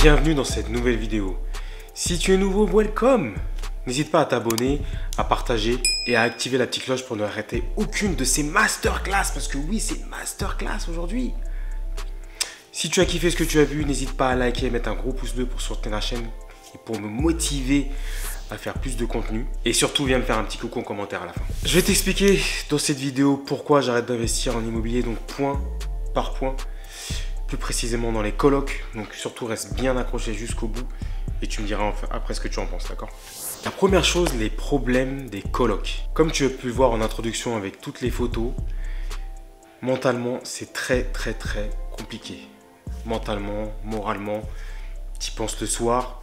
Bienvenue dans cette nouvelle vidéo. Si tu es nouveau, welcome! N'hésite pas à t'abonner, à partager et à activer la petite cloche pour ne rater aucune de ces masterclass. Parce que oui, c'est une masterclass aujourd'hui. Si tu as kiffé ce que tu as vu, n'hésite pas à liker et mettre un gros pouce bleu pour soutenir la chaîne et pour me motiver à faire plus de contenu. Et surtout, viens me faire un petit coucou en commentaire à la fin. Je vais t'expliquer dans cette vidéo pourquoi j'arrête d'investir en immobilier, donc point par point. Plus précisément dans les colocs. Donc surtout, reste bien accroché jusqu'au bout et tu me diras après ce que tu en penses, d'accord? La première chose, les problèmes des colocs. Comme tu as pu le voir en introduction avec toutes les photos, mentalement, c'est très compliqué. Mentalement, moralement, tu y penses le soir.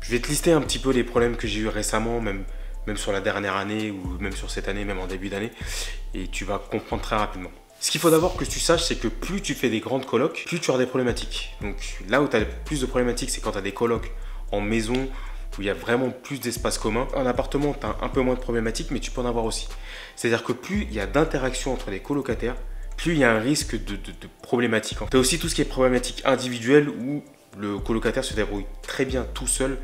Je vais te lister un petit peu les problèmes que j'ai eu récemment, même sur la dernière année ou même sur cette année, même en début d'année, et tu vas comprendre très rapidement. Ce qu'il faut d'abord que tu saches, c'est que plus tu fais des grandes colocs, plus tu auras des problématiques. Donc là où tu as plus de problématiques, c'est quand tu as des colocs en maison, où il y a vraiment plus d'espace commun. En appartement, tu as un peu moins de problématiques, mais tu peux en avoir aussi. C'est-à-dire que plus il y a d'interaction entre les colocataires, plus il y a un risque de problématiques. Tu as aussi tout ce qui est problématique individuelle, où le colocataire se débrouille très bien tout seul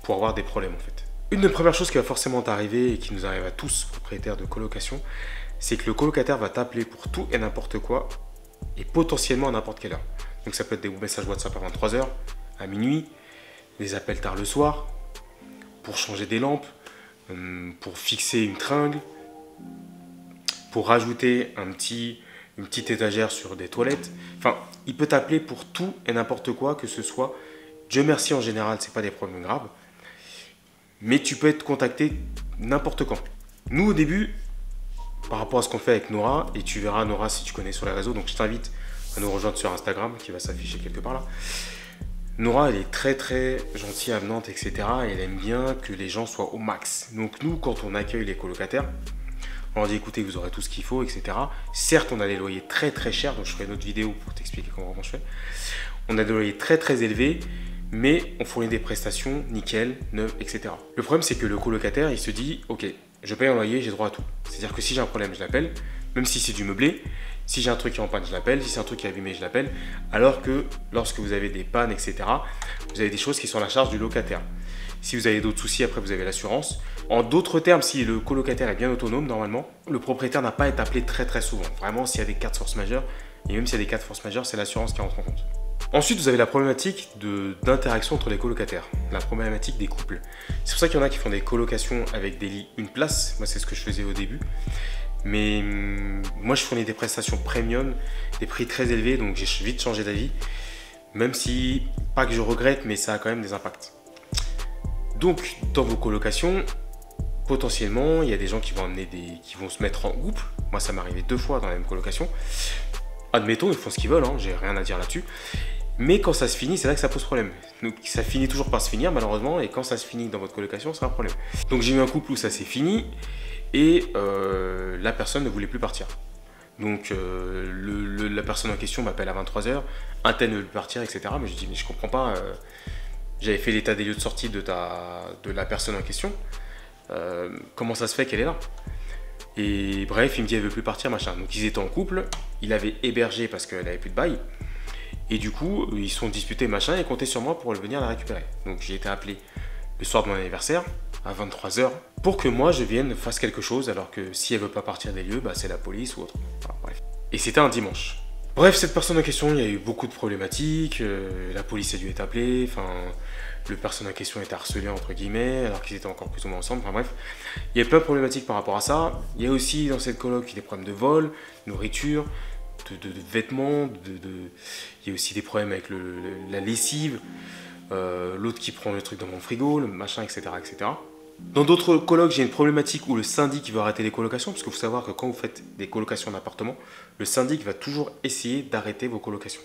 pour avoir des problèmes en fait. Une des premières choses qui va forcément t'arriver et qui nous arrive à tous, propriétaires de colocation, c'est que le colocataire va t'appeler pour tout et n'importe quoi et potentiellement à n'importe quelle heure. Donc ça peut être des messages WhatsApp à 23 h, à minuit, des appels tard le soir, pour changer des lampes, pour fixer une tringle, pour rajouter une petite étagère sur des toilettes. Enfin, il peut t'appeler pour tout et n'importe quoi, que ce soit. Dieu merci, en général, ce n'est pas des problèmes graves. Mais tu peux être contacté n'importe quand. Nous, au début, par rapport à ce qu'on fait avec Nora, et tu verras Nora si tu connais sur les réseaux, donc je t'invite à nous rejoindre sur Instagram, qui va s'afficher quelque part là. Nora, elle est très gentille, avenante, etc. Et elle aime bien que les gens soient au max. Donc nous, quand on accueille les colocataires, on leur dit écoutez, vous aurez tout ce qu'il faut, etc. Certes, on a des loyers très chers, donc je ferai une autre vidéo pour t'expliquer comment je fais. On a des loyers très élevés, mais on fournit des prestations nickel, neuves, etc. Le problème, c'est que le colocataire, il se dit ok, je paye un loyer, j'ai droit à tout. C'est-à-dire que si j'ai un problème, je l'appelle, même si c'est du meublé. Si j'ai un truc qui est en panne, je l'appelle. Si c'est un truc qui est abîmé, je l'appelle. Alors que lorsque vous avez des pannes, etc., vous avez des choses qui sont à la charge du locataire. Si vous avez d'autres soucis, après, vous avez l'assurance. En d'autres termes, si le colocataire est bien autonome, normalement, le propriétaire n'a pas à être appelé très souvent. Vraiment, s'il y a des cas de force majeure, et même s'il y a des cas de force majeure, c'est l'assurance qui rentre en compte. Ensuite, vous avez la problématique d'interaction entre les colocataires, la problématique des couples. C'est pour ça qu'il y en a qui font des colocations avec des lits une place. Moi, c'est ce que je faisais au début. Mais moi, je fournis des prestations premium, des prix très élevés, donc j'ai vite changé d'avis. Même si, pas que je regrette, mais ça a quand même des impacts. Donc, dans vos colocations, potentiellement, il y a des gens qui vont se mettre en couple. Moi, ça m'est arrivé 2 fois dans la même colocation. Admettons, ils font ce qu'ils veulent, hein, j'ai rien à dire là-dessus. Mais quand ça se finit, c'est là que ça pose problème. Donc ça finit toujours par se finir malheureusement, et quand ça se finit dans votre colocation, c'est un problème. Donc j'ai eu un couple où ça s'est fini, et la personne ne voulait plus partir. Donc la personne en question m'appelle à 23 h, un tel ne veut plus partir, etc. Mais je dis mais je comprends pas, j'avais fait l'état des lieux de sortie de la personne en question, comment ça se fait qu'elle est là? Et bref, il me dit elle veut plus partir, machin. Donc ils étaient en couple, il avait hébergé parce qu'elle avait plus de bail. Et du coup, ils se sont disputés, machin, et comptaient sur moi pour venir la récupérer. Donc j'ai été appelé le soir de mon anniversaire, à 23 h, pour que moi je vienne fasse quelque chose, alors que si elle veut pas partir des lieux, bah, c'est la police ou autre. Enfin, bref. Et c'était un dimanche. Bref, cette personne en question, il y a eu beaucoup de problématiques, la police a dû être appelée, enfin, le personne en question était harcelé entre guillemets, alors qu'ils étaient encore plus ou moins ensemble, enfin bref. Il y a plein de problématiques par rapport à ça. Il y a aussi dans cette coloc des problèmes de vol, nourriture, de vêtements, il y a aussi des problèmes avec la lessive, l'autre qui prend le truc dans mon frigo, le machin, etc. etc. Dans d'autres colocs, j'ai une problématique où le syndic veut arrêter les colocations, parce qu'il faut savoir que quand vous faites des colocations d'appartements, le syndic va toujours essayer d'arrêter vos colocations.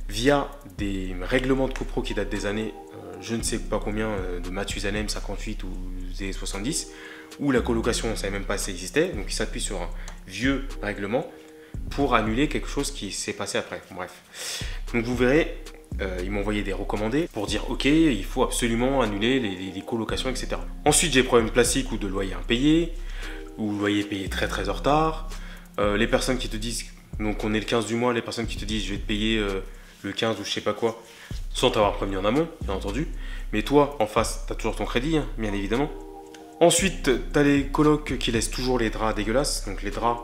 Via des règlements de copro qui datent des années, je ne sais pas combien, de Mathusalem 58 ou des 70, où la colocation, on ne savait même pas si ça existait, donc il s'appuie sur un vieux règlement pour annuler quelque chose qui s'est passé après. Bref. Donc vous verrez, ils m'ont envoyé des recommandés pour dire ok, il faut absolument annuler les colocations, etc. Ensuite, j'ai des problèmes classiques ou de loyer impayé, ou loyer payé très en retard. Les personnes qui te disent, donc on est le 15 du mois, les personnes qui te disent je vais te payer le 15 ou je sais pas quoi, sans t'avoir prévenu en amont, bien entendu. Mais toi, en face, tu as toujours ton crédit, hein, bien évidemment. Ensuite, tu as les colocs qui laissent toujours les draps dégueulasses. Donc les draps,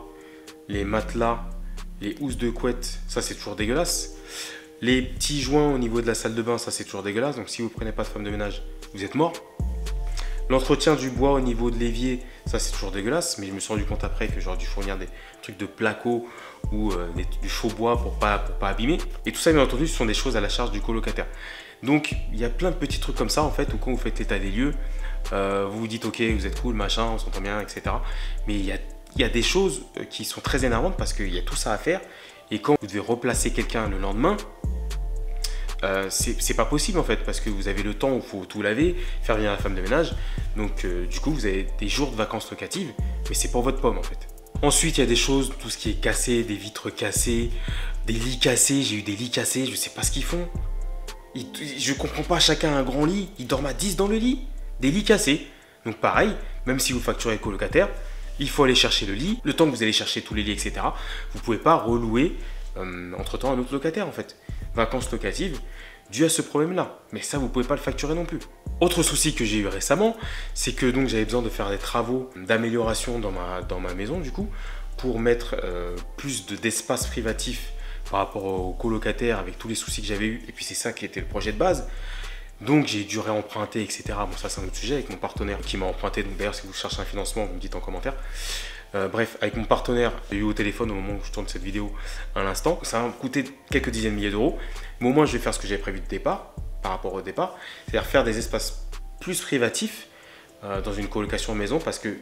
les matelas, les housses de couette, ça c'est toujours dégueulasse. Les petits joints au niveau de la salle de bain, ça c'est toujours dégueulasse. Donc si vous ne prenez pas de femme de ménage, vous êtes mort. L'entretien du bois au niveau de l'évier, ça c'est toujours dégueulasse. Mais je me suis rendu compte après que j'aurais dû fournir des trucs de placo ou du faux bois pour pas abîmer. Et tout ça, bien entendu, ce sont des choses à la charge du colocataire. Donc il y a plein de petits trucs comme ça en fait, où quand vous faites l'état des lieux, vous vous dites ok, vous êtes cool, machin, on s'entend bien, etc. Mais il y a des choses qui sont très énervantes parce qu'il y a tout ça à faire. Et quand vous devez replacer quelqu'un le lendemain, c'est pas possible en fait, parce que vous avez le temps où il faut tout laver, faire venir la femme de ménage. Donc du coup, vous avez des jours de vacances locatives, mais c'est pour votre pomme en fait. Ensuite, il y a des choses, tout ce qui est cassé, des vitres cassées, des lits cassés. J'ai eu des lits cassés, je sais pas ce qu'ils font. Je comprends pas, chacun a un grand lit, ils dorment à 10 dans le lit. Des lits cassés. Donc pareil, même si vous facturez colocataire, il faut aller chercher le lit. Le temps que vous allez chercher tous les lits, etc., vous pouvez pas relouer entre-temps un autre locataire en fait. Vacances locatives dû à ce problème-là. Mais ça, vous pouvez pas le facturer non plus. Autre souci que j'ai eu récemment, c'est que donc j'avais besoin de faire des travaux d'amélioration dans ma maison du coup, pour mettre plus d'espace privatif par rapport aux colocataires avec tous les soucis que j'avais eu. Et puis c'est ça qui était le projet de base. Donc j'ai dû réemprunter, etc. Bon, ça c'est un autre sujet avec mon partenaire qui m'a emprunté. Donc d'ailleurs, si vous cherchez un financement, vous me dites en commentaire. Bref, avec mon partenaire, j'ai eu au téléphone au moment où je tourne cette vidéo à l'instant. Ça va me coûter quelques dizaines de milliers d'euros. Mais au moins, je vais faire ce que j'avais prévu de départ, par rapport au départ. C'est-à-dire faire des espaces plus privatifs dans une colocation maison. Parce que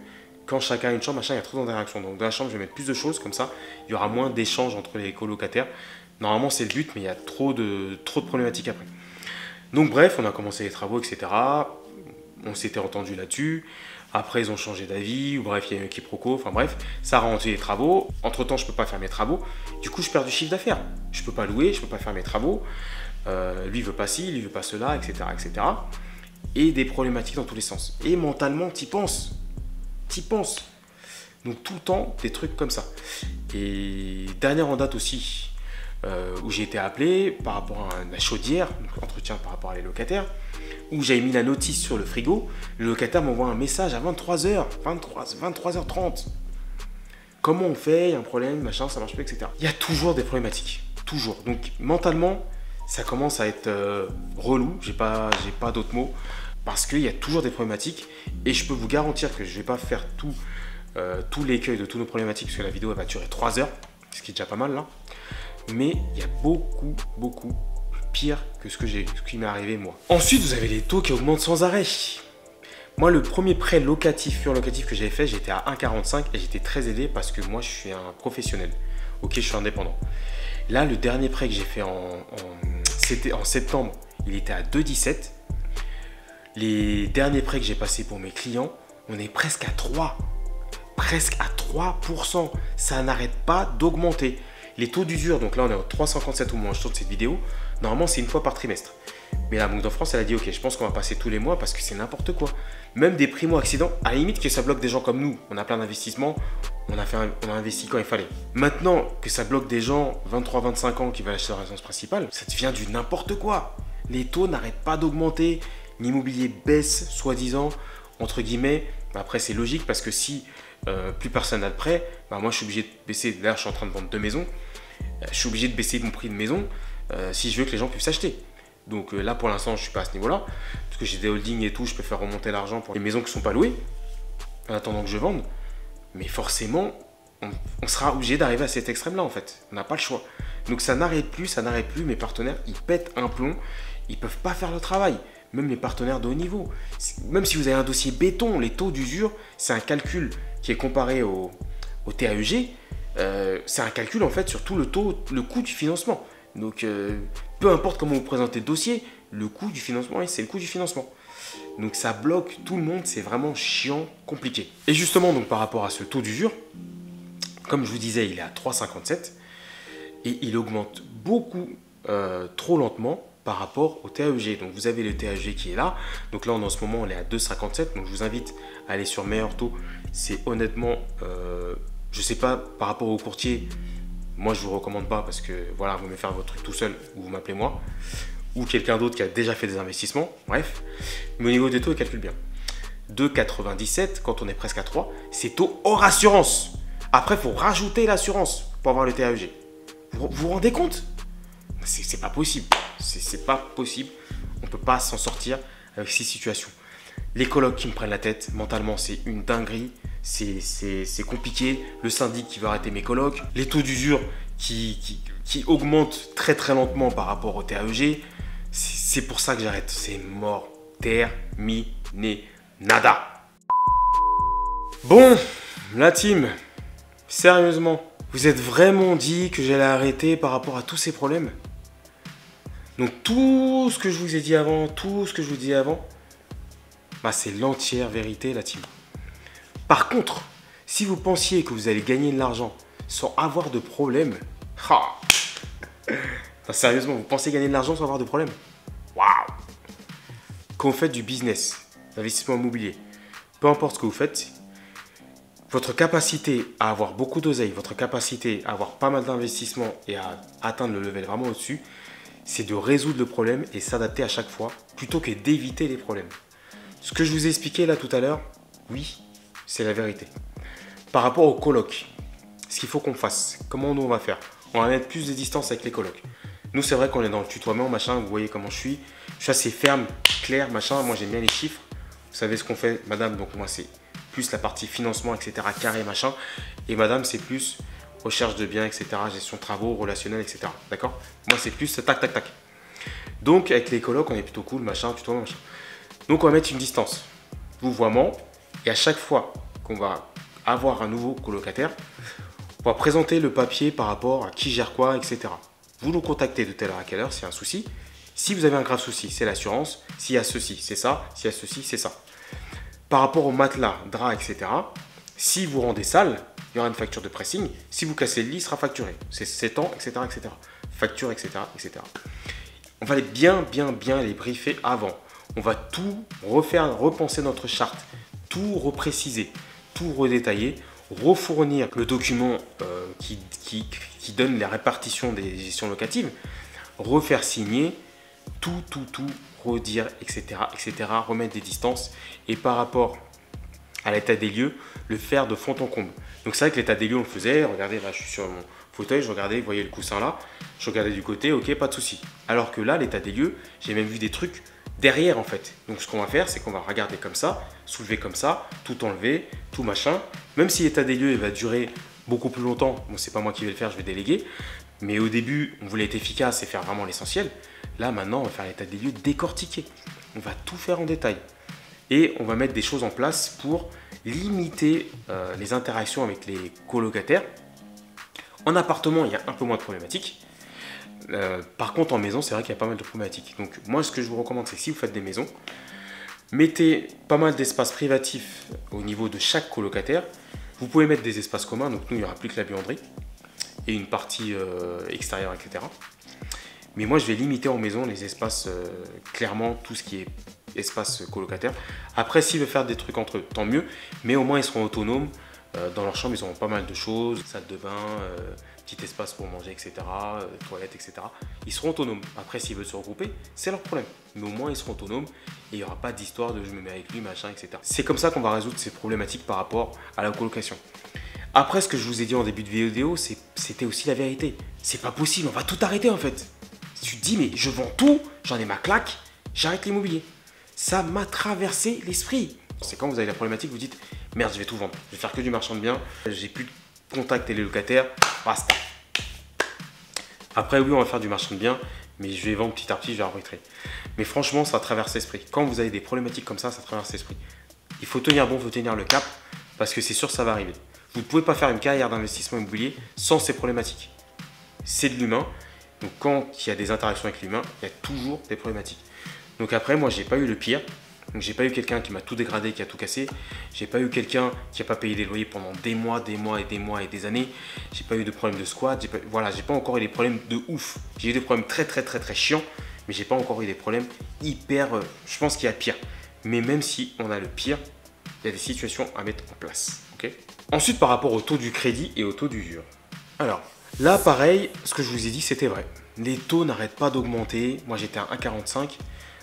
quand chacun a une chambre, machin, il y a trop d'interactions. Donc dans la chambre, je vais mettre plus de choses. Comme ça, il y aura moins d'échanges entre les colocataires. Normalement, c'est le but, mais il y a trop de problématiques après. Donc bref, on a commencé les travaux, etc. On s'était entendu là-dessus. Après, ils ont changé d'avis, ou bref, il y a eu un quiproquo, enfin bref, ça a ralenti les travaux. Entre-temps, je ne peux pas faire mes travaux. Du coup, je perds du chiffre d'affaires. Je ne peux pas louer, je ne peux pas faire mes travaux. Lui, il veut pas ci, lui, il veut pas cela, etc., etc. Et des problématiques dans tous les sens. Et mentalement, t'y penses. T'y penses. Donc, tout le temps, des trucs comme ça. Et dernière en date aussi, où j'ai été appelé par rapport à la chaudière, donc entretien par rapport à les locataires, où j'avais mis la notice sur le frigo. Le locataire m'envoie un message à 23h, 23h30. Comment on fait? Il y a un problème, machin, ça marche pas, etc. Il y a toujours des problématiques. Toujours. Donc mentalement, ça commence à être relou. J'ai pas d'autres mots. Parce qu'il y a toujours des problématiques. Et je peux vous garantir que je vais pas faire tout l'écueil de toutes nos problématiques, parce que la vidéo elle va durer 3 heures. Ce qui est déjà pas mal là. Mais il y a beaucoup pire que ce qui m'est arrivé moi. Ensuite, vous avez les taux qui augmentent sans arrêt. Moi, le premier prêt locatif, pur locatif que j'avais fait, j'étais à 1,45 et j'étais très aidé parce que moi, je suis un professionnel. Ok, je suis indépendant. Là, le dernier prêt que j'ai fait c'était en septembre, il était à 2,17. Les derniers prêts que j'ai passés pour mes clients, on est presque à 3. Presque à 3%. Ça n'arrête pas d'augmenter. Les taux d'usure, donc là on est à 357 au moment où je tourne cette vidéo. Normalement c'est une fois par trimestre. Mais la Banque de France elle a dit ok, je pense qu'on va passer tous les mois parce que c'est n'importe quoi. Même des primo-accidents, à la limite que ça bloque des gens comme nous. On a plein d'investissements, on a investi quand il fallait. Maintenant que ça bloque des gens 23-25 ans qui veulent acheter leur résidence principale, ça devient du n'importe quoi. Les taux n'arrêtent pas d'augmenter, l'immobilier baisse soi-disant, entre guillemets. Après c'est logique parce que si plus personne n'a de prêt, bah moi je suis obligé de baisser. Là je suis en train de vendre 2 maisons. Je suis obligé de baisser mon prix de maison si je veux que les gens puissent acheter. Donc là pour l'instant je ne suis pas à ce niveau-là. Parce que j'ai des holdings et tout, je peux faire remonter l'argent pour les maisons qui ne sont pas louées en attendant que je vende. Mais forcément, on sera obligé d'arriver à cet extrême-là en fait. On n'a pas le choix. Donc ça n'arrête plus. Mes partenaires, ils pètent un plomb. Ils ne peuvent pas faire le travail. Même les partenaires de haut niveau. Même si vous avez un dossier béton, les taux d'usure, c'est un calcul qui est comparé au TAEG. C'est un calcul en fait sur tout le coût du financement. Donc peu importe comment vous présentez le dossier, le coût du financement, c'est le coût du financement. Donc ça bloque tout le monde, c'est vraiment chiant, compliqué. Et justement, donc par rapport à ce taux d'usure, comme je vous disais, il est à 3,57 et il augmente beaucoup trop lentement par rapport au TAEG. Donc vous avez le TAEG qui est là. Donc là, en ce moment, on est à 2,57. Donc je vous invite à aller sur Meilleur Taux. C'est honnêtement, je sais pas, par rapport au courtier, moi je vous recommande pas parce que voilà, vous pouvez faire votre truc tout seul ou vous m'appelez moi. ou quelqu'un d'autre qui a déjà fait des investissements, bref. Mais au niveau des taux, il calcule bien. 2,97 quand on est presque à 3, c'est taux hors assurance. Après, il faut rajouter l'assurance pour avoir le TAEG. Vous vous rendez compte? C'est pas possible. C'est pas possible. On ne peut pas s'en sortir avec ces situations. Les colocs qui me prennent la tête, mentalement, c'est une dinguerie. C'est compliqué. Le syndic qui veut arrêter mes colocs. Les taux d'usure qui augmentent très très lentement par rapport au TAEG. C'est pour ça que j'arrête. C'est mort. Terminé. Nada. Bon, la team, sérieusement, vous êtes vraiment dit que j'allais arrêter par rapport à tous ces problèmes? Donc tout ce que je vous ai dit avant, bah, c'est l'entière vérité, la team. Par contre, si vous pensiez que vous allez gagner de l'argent sans avoir de problème, non, sérieusement, vous pensez gagner de l'argent sans avoir de problème? Waouh! Quand vous faites du business, d'investissement immobilier, peu importe ce que vous faites, votre capacité à avoir beaucoup d'oseille, votre capacité à avoir pas mal d'investissements et à atteindre le level vraiment au-dessus, c'est de résoudre le problème et s'adapter à chaque fois plutôt que d'éviter les problèmes. Ce que je vous ai expliqué là tout à l'heure, oui, c'est la vérité. Par rapport aux colocs, ce qu'il faut qu'on fasse, comment nous on va faire? On va mettre plus de distance avec les colocs. Nous, c'est vrai qu'on est dans le tutoiement, machin, vous voyez comment je suis assez ferme, clair, machin, moi j'aime bien les chiffres. Vous savez ce qu'on fait, madame, donc moi c'est plus la partie financement, etc., carré, machin. Et madame, c'est plus recherche de biens, etc., gestion de travaux, relationnel, etc. D'accord? Moi, c'est plus tac, tac, tac. Donc, avec les colocs, on est plutôt cool, machin, tutoiement, machin. Donc, on va mettre une distance, vouvoiement. Et à chaque fois qu'on va avoir un nouveau colocataire, on va présenter le papier par rapport à qui gère quoi, etc. Vous nous contactez de telle heure à quelle heure s'il y a un souci. Si vous avez un grave souci, c'est l'assurance. S'il y a ceci, c'est ça. S'il y a ceci, c'est ça. Par rapport au matelas, drap, etc., si vous rendez sale, il y aura une facture de pressing. Si vous cassez le lit, il sera facturé. C'est 7 ans, etc., etc. Facture, etc., etc. On va bien les briefer avant. On va tout refaire, repenser notre charte, tout repréciser, tout redétailler, refournir le document qui donne la répartition des gestions locatives, refaire signer, tout, redire, etc., remettre des distances et par rapport à l'état des lieux, le faire de fond en comble. Donc c'est vrai que l'état des lieux, on le faisait, regardez, là je suis sur mon fauteuil, je regardais, vous voyez le coussin là, je regardais du côté, ok, pas de souci. Alors que là, l'état des lieux, j'ai même vu des trucs derrière en fait. Donc ce qu'on va faire, c'est qu'on va regarder comme ça, soulever comme ça, tout enlever, tout machin. Même si l'état des lieux il va durer beaucoup plus longtemps, bon c'est pas moi qui vais le faire, je vais déléguer. Mais au début, on voulait être efficace et faire vraiment l'essentiel. Là maintenant, on va faire l'état des lieux décortiqué. On va tout faire en détail. Et on va mettre des choses en place pour limiter les interactions avec les colocataires. En appartement, il y a un peu moins de problématiques. Par contre, en maison, c'est vrai qu'il y a pas mal de problématiques. Donc, moi, ce que je vous recommande, c'est que si vous faites des maisons, mettez pas mal d'espaces privatifs au niveau de chaque colocataire. Vous pouvez mettre des espaces communs. Donc, nous, il n'y aura plus que la buanderie et une partie extérieure, etc. Mais moi, je vais limiter en maison les espaces, clairement, tout ce qui est espace colocataire. Après, s'ils veulent faire des trucs entre eux, tant mieux. Mais au moins, ils seront autonomes. Dans leur chambre, ils auront pas mal de choses. Salle de bain, petit espace pour manger, etc. Toilettes, etc. Ils seront autonomes. Après, s'ils veulent se regrouper, c'est leur problème. Mais au moins, ils seront autonomes. Et il n'y aura pas d'histoire de je me mets avec lui, machin, etc. C'est comme ça qu'on va résoudre ces problématiques par rapport à la colocation. Après, ce que je vous ai dit en début de vidéo, c'était aussi la vérité. C'est pas possible, on va tout arrêter en fait. Tu te dis, mais je vends tout, j'en ai ma claque, j'arrête l'immobilier. Ça m'a traversé l'esprit. C'est quand vous avez la problématique, vous dites, merde, je vais tout vendre. Je vais faire que du marchand de biens, j'ai plus de contact avec les locataires, basta. Après, oui, on va faire du marchand de biens, mais je vais vendre petit à petit, je vais arbitrer. Mais franchement, ça traverse l'esprit. Quand vous avez des problématiques comme ça traverse l'esprit. Il faut tenir bon, il faut tenir le cap, parce que c'est sûr que ça va arriver. Vous ne pouvez pas faire une carrière d'investissement immobilier sans ces problématiques. C'est de l'humain. Donc quand il y a des interactions avec l'humain, il y a toujours des problématiques. Donc après, moi, j'ai pas eu le pire. Donc j'ai pas eu quelqu'un qui m'a tout dégradé, qui a tout cassé. J'ai pas eu quelqu'un qui n'a pas payé des loyers pendant des mois et des années. J'ai pas eu de problème de squat. Voilà, j'ai pas encore eu des problèmes de ouf. J'ai eu des problèmes très chiants, mais j'ai pas encore eu des problèmes hyper. Je pense qu'il y a pire. Mais même si on a le pire, il y a des situations à mettre en place. Ok ? Ensuite, par rapport au taux du crédit et au taux d'usure. Alors, là, pareil, ce que je vous ai dit, c'était vrai. les taux n'arrêtent pas d'augmenter. Moi, j'étais à 1,45.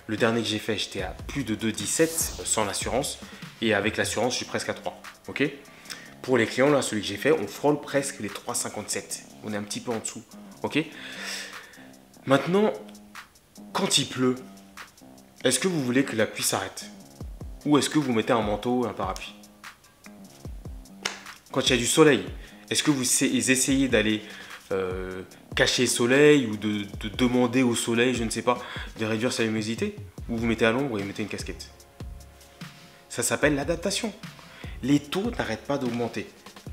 Le dernier que j'ai fait, j'étais à plus de 2,17 sans l'assurance. Et avec l'assurance, je suis presque à 3. Ok. Pour les clients, là, celui que j'ai fait, on frôle presque les 3,57. On est un petit peu en dessous. Ok. Maintenant, quand il pleut, est-ce que vous voulez que la pluie s'arrête? Ou est-ce que vous mettez un manteau et un parapluie? Quand il y a du soleil, est-ce que vous essayez d'aller cacher le soleil ou de demander au soleil, je ne sais pas, de réduire sa luminosité? Ou vous mettez à l'ombre et vous mettez une casquette? Ça s'appelle l'adaptation. Les taux n'arrêtent pas d'augmenter.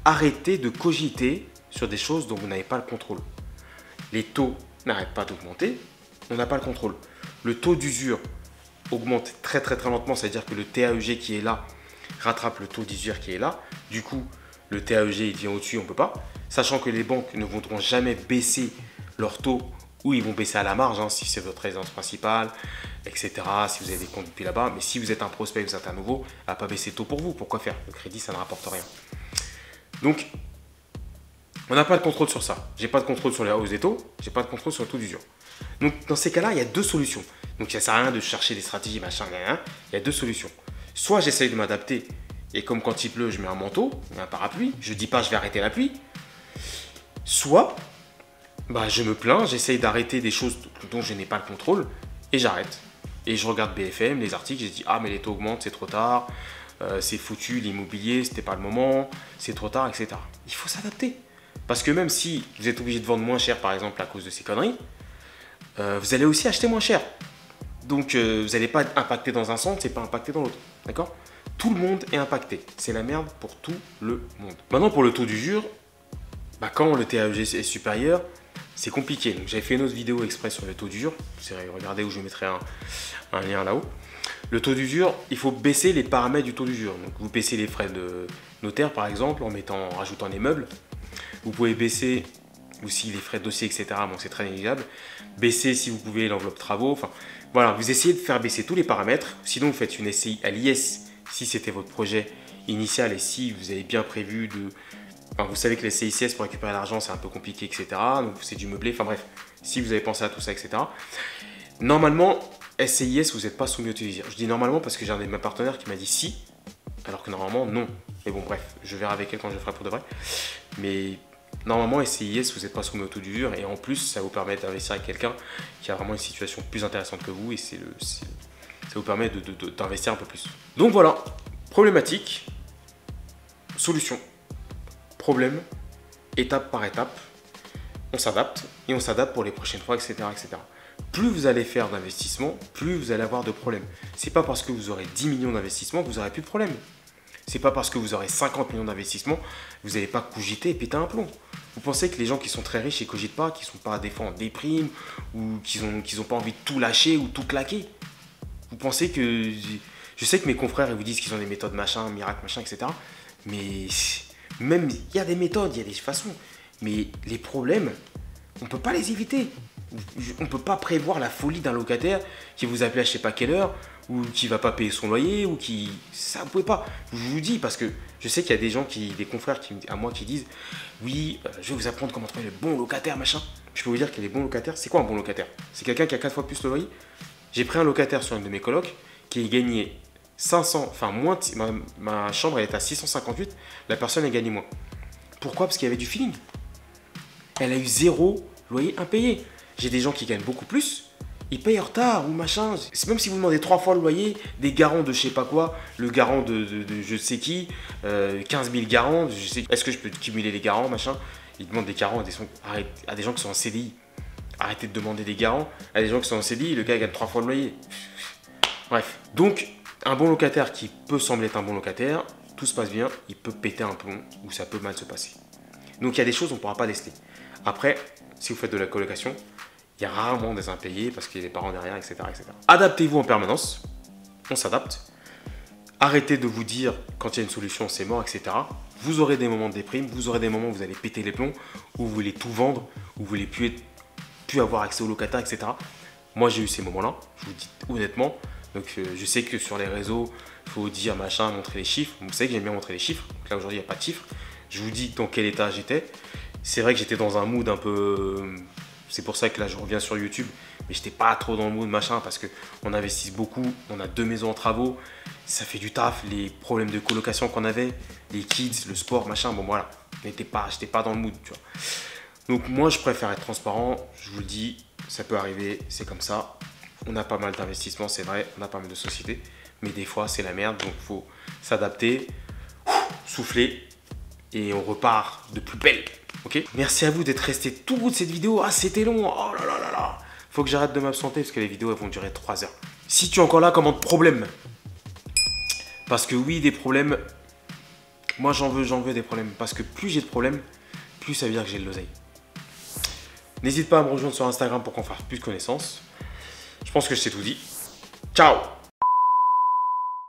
Arrêtez de cogiter sur des choses dont vous n'avez pas le contrôle. Les taux n'arrêtent pas d'augmenter, on n'a pas le contrôle. Le taux d'usure augmente très lentement, c'est-à-dire que le TAEG qui est là rattrape le taux d'usure qui est là. Du coup, le TAEG il vient au-dessus, on ne peut pas. Sachant que les banques ne voudront jamais baisser leur taux ou ils vont baisser à la marge si c'est votre résidence principale, etc. Si vous avez des comptes depuis là-bas. Mais si vous êtes un prospect, vous êtes un nouveau, elle ne va pas baisser le taux pour vous. Pourquoi faire? Le crédit, ça ne rapporte rien. Donc, on n'a pas de contrôle sur ça. J'ai pas de contrôle sur les hausses des taux, j'ai pas de contrôle sur le taux d'usure. Donc, dans ces cas-là, il y a deux solutions. Donc, ça ne sert à rien de chercher des stratégies, machin, il y a deux solutions. Soit j'essaye de m'adapter et comme quand il pleut, je mets un manteau, un parapluie. Je ne dis pas je vais arrêter la pluie. Soit je me plains, j'essaye d'arrêter des choses dont je n'ai pas le contrôle et j'arrête. Et je regarde BFM, les articles, je dis ah mais les taux augmentent, c'est trop tard, c'est foutu, l'immobilier, c'était pas le moment, c'est trop tard, etc. Il faut s'adapter. Parce que même si vous êtes obligé de vendre moins cher par exemple à cause de ces conneries, vous allez aussi acheter moins cher. Donc vous n'allez pas être impacté dans un sens, c'est pas impacté dans l'autre. D'accord? Tout le monde est impacté. C'est la merde pour tout le monde. Maintenant pour le taux d'usure, quand le TAEG est supérieur, c'est compliqué. Donc j'avais fait une autre vidéo exprès sur le taux d'usure. Vous irez regarder où je mettrai un lien là-haut. Le taux d'usure, il faut baisser les paramètres du taux d'usure. Donc vous baissez les frais de notaire par exemple en rajoutant des meubles. Vous pouvez baisser aussi les frais de dossier, etc. Bon, c'est très négligeable. Baisser si vous pouvez l'enveloppe travaux. Enfin, voilà, vous essayez de faire baisser tous les paramètres. Sinon, vous faites une SCI à l'IS si c'était votre projet initial et si vous avez bien prévu de... Enfin, vous savez que les CICS pour récupérer l'argent, c'est un peu compliqué, etc. Donc, c'est du meublé. Enfin bref, si vous avez pensé à tout ça, etc. Normalement, SCIS, vous n'êtes pas soumis au taux d'usure. Je dis normalement parce que j'ai un de mes partenaires qui m'a dit si, alors que normalement, non. Mais bon, bref, je verrai avec elle quand je le ferai pour de vrai. Mais normalement, SCIS, vous n'êtes pas soumis au taux d'usure et en plus, ça vous permet d'investir avec quelqu'un qui a vraiment une situation plus intéressante que vous et ça vous permet d'investir un peu plus. Donc voilà, problématique, solution, problème, étape par étape, on s'adapte et on s'adapte pour les prochaines fois, etc., etc. Plus vous allez faire d'investissement, plus vous allez avoir de problèmes. C'est pas parce que vous aurez 10 millions d'investissements que vous n'aurez plus de problèmes. C'est pas parce que vous aurez 50 millions d'investissements que vous n'allez pas cogiter et péter un plomb. Vous pensez que les gens qui sont très riches et cogitent pas, qui sont pas des fois en déprime ou qu'ils ont pas envie de tout lâcher ou tout claquer? Vous pensez que... Je sais que mes confrères ils vous disent qu'ils ont des méthodes machin, miracles, machin, etc. Mais même, il y a des méthodes, il y a des façons. Mais les problèmes, on ne peut pas les éviter. On ne peut pas prévoir la folie d'un locataire qui vous appelle à je sais pas quelle heure ou qui va pas payer son loyer ou qui... Ça, vous pouvez pas. Je vous dis parce que je sais qu'il y a des gens, des confrères à moi qui disent oui, je vais vous apprendre comment trouver le bon locataire, machin. Je peux vous dire que les bons locataires, c'est quoi un bon locataire? C'est quelqu'un qui a 4 fois plus le loyer. J'ai pris un locataire sur une de mes colocs qui gagnait 500, enfin moins, ma chambre elle est à 658, la personne a gagné moins. Pourquoi? Parce qu'il y avait du feeling. Elle a eu 0 loyer impayé. J'ai des gens qui gagnent beaucoup plus, ils payent en retard ou machin. C'est même si vous demandez 3 fois le loyer, des garants de je sais pas quoi, le garant de je sais qui, 15 000 garants, je sais, est-ce que je peux cumuler les garants, machin. Ils demandent des garants à des gens qui sont en CDI. Arrêtez de demander des garants à des gens qui sont en CDI, le gars gagne 3 fois le loyer. Bref, donc un bon locataire qui peut sembler être un bon locataire, tout se passe bien, il peut péter un plomb ou ça peut mal se passer. Donc il y a des choses qu'on ne pourra pas déceler. Après, si vous faites de la colocation, il y a rarement des impayés parce qu'il y a des parents derrière, etc. etc. Adaptez-vous en permanence, on s'adapte. Arrêtez de vous dire quand il y a une solution, c'est mort, etc. Vous aurez des moments de déprime, vous aurez des moments où vous allez péter les plombs, où vous voulez tout vendre, où vous voulez plus avoir accès aux locataires, etc. Moi, j'ai eu ces moments-là, je vous dis honnêtement. Donc, je sais que sur les réseaux, il faut dire machin, montrer les chiffres. Vous savez que j'aime bien montrer les chiffres. Donc là, aujourd'hui, il n'y a pas de chiffres. Je vous dis dans quel état j'étais. C'est vrai que j'étais dans un mood un peu C'est pour ça que là, je reviens sur YouTube. Mais j'étais pas trop dans le mood, machin, parce qu'on investit beaucoup. On a 2 maisons en travaux. Ça fait du taf. Les problèmes de colocation qu'on avait, les kids, le sport, machin. Bon, voilà. J'étais pas dans le mood, tu vois. Donc, moi, je préfère être transparent. Je vous le dis, ça peut arriver. C'est comme ça. On a pas mal d'investissements, c'est vrai. On a pas mal de sociétés. Mais des fois, c'est la merde. Donc, il faut s'adapter, souffler. Et on repart de plus belle. Ok, merci à vous d'être resté tout au bout de cette vidéo. Ah, c'était long. Oh là là là là. Faut que j'arrête de m'absenter parce que les vidéos elles vont durer 3 heures. Si tu es encore là, commente problème. Parce que oui, des problèmes. Moi, j'en veux des problèmes. Parce que plus j'ai de problèmes, plus ça veut dire que j'ai de l'oseille. N'hésite pas à me rejoindre sur Instagram pour qu'on fasse plus de connaissances. Je pense que je t'ai tout dit. Ciao!